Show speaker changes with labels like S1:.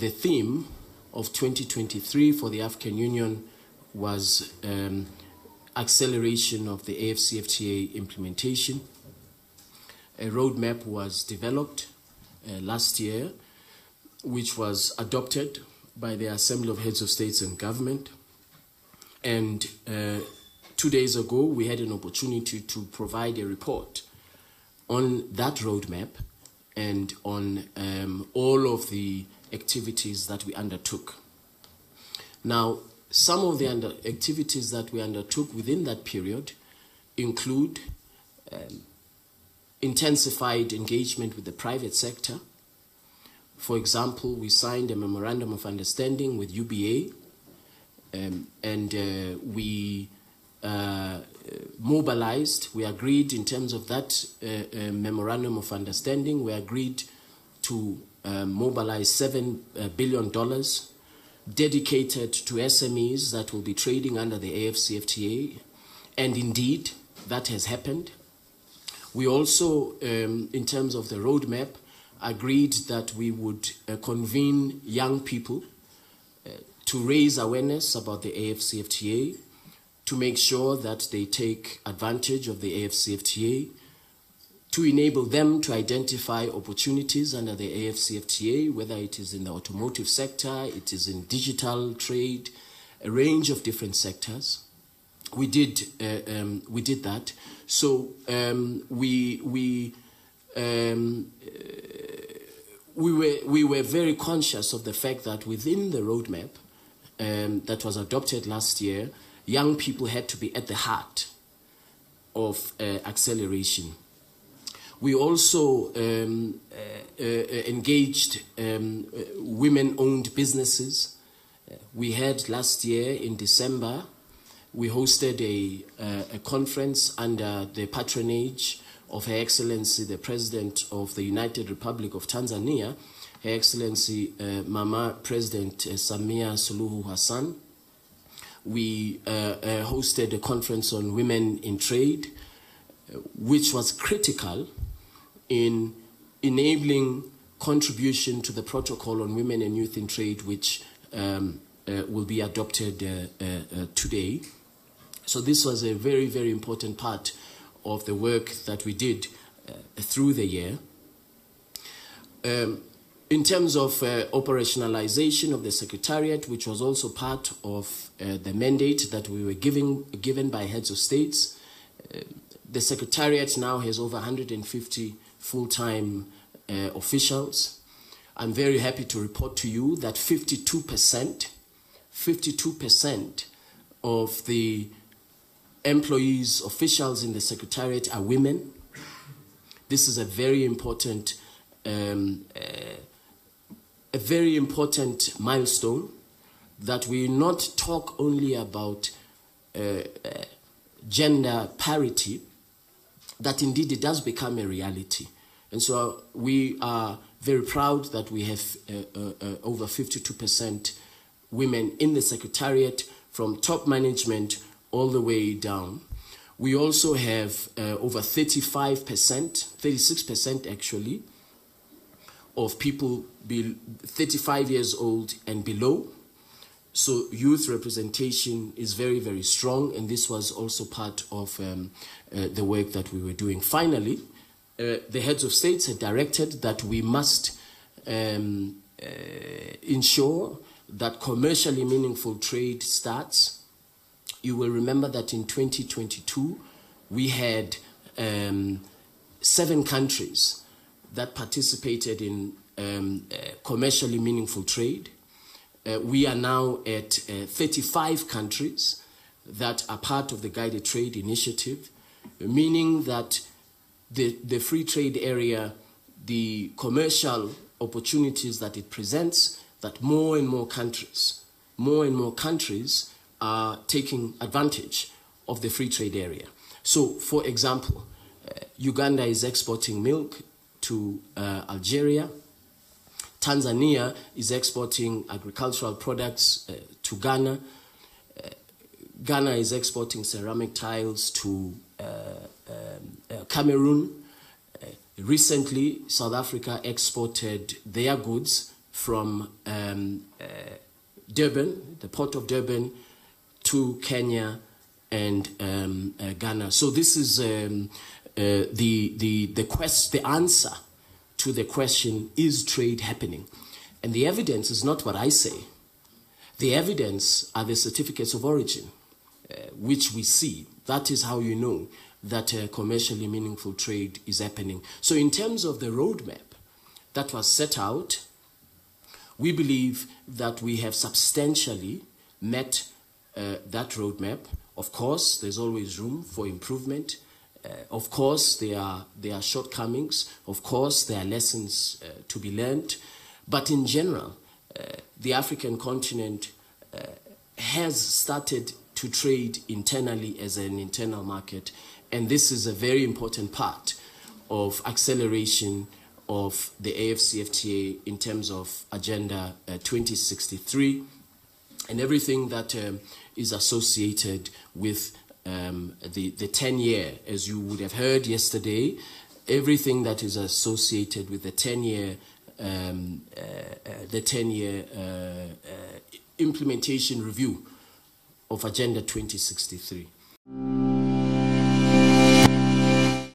S1: the theme of 2023 for the African Union was acceleration of the AfCFTA implementation. A roadmap was developed last year, which was adopted by the Assembly of Heads of States and Government. And 2 days ago, we had an opportunity to provide a report on that roadmap and on all of the activities that we undertook. Now, some of the activities that we undertook within that period include intensified engagement with the private sector. For example, we signed a memorandum of understanding with UBA, and we mobilized, we agreed in terms of that memorandum of understanding, we agreed to mobilize $7 billion dedicated to SMEs that will be trading under the AfCFTA, and indeed, that has happened. We also, in terms of the roadmap, agreed that we would convene young people to raise awareness about the AfCFTA, to make sure that they take advantage of the AfCFTA, to enable them to identify opportunities under the AfCFTA, whether it is in the automotive sector, it is in digital trade, a range of different sectors. We did that. So we were very conscious of the fact that within the roadmap that was adopted last year, young people had to be at the heart of acceleration. We also engaged women-owned businesses. We had last year in December, we hosted a conference under the patronage of Her Excellency, the President of the United Republic of Tanzania, Her Excellency Mama President Samia Suluhu Hassan. We hosted a conference on women in trade, which was critical in enabling contribution to the protocol on women and youth in trade, which will be adopted today. So this was a very, very important part of the work that we did through the year. In terms of operationalization of the Secretariat, which was also part of the mandate that we were given by heads of states, the Secretariat now has over 150 full-time officials. I'm very happy to report to you that 52% of the employees, officials in the Secretariat are women. This is a very important milestone, that we not talk only about gender parity, that indeed it does become a reality. And so we are very proud that we have over 52% women in the Secretariat, from top management all the way down. We also have over 36% actually, of people 35 years old and below. So youth representation is very, very strong, and this was also part of the work that we were doing. Finally, the heads of states had directed that we must ensure that commercially meaningful trade starts. You will remember that in 2022, we had 7 countries that participated in commercially meaningful trade. We are now at 35 countries that are part of the Guided Trade Initiative, meaning that the free trade area, the commercial opportunities that it presents, that more and more countries are taking advantage of the free trade area. So, for example, Uganda is exporting milk to Algeria. Tanzania is exporting agricultural products to Ghana. Ghana is exporting ceramic tiles to Cameroon. Recently, South Africa exported their goods from Durban, the port of Durban, to Kenya and Ghana. So this is the answer to the question, is trade happening? And the evidence is not what I say. The evidence are the certificates of origin, which we see. That is how you know that commercially meaningful trade is happening. So in terms of the roadmap that was set out, we believe that we have substantially met that roadmap. Of course, there's always room for improvement. Of course, there are shortcomings. Of course, there are lessons to be learned. But in general, the African continent has started to trade internally as an internal market. And this is a very important part of acceleration of the AfCFTA in terms of Agenda 2063 and everything that is associated with the 10-year, as you would have heard yesterday, everything that is associated with the 10-year implementation review of Agenda 2063.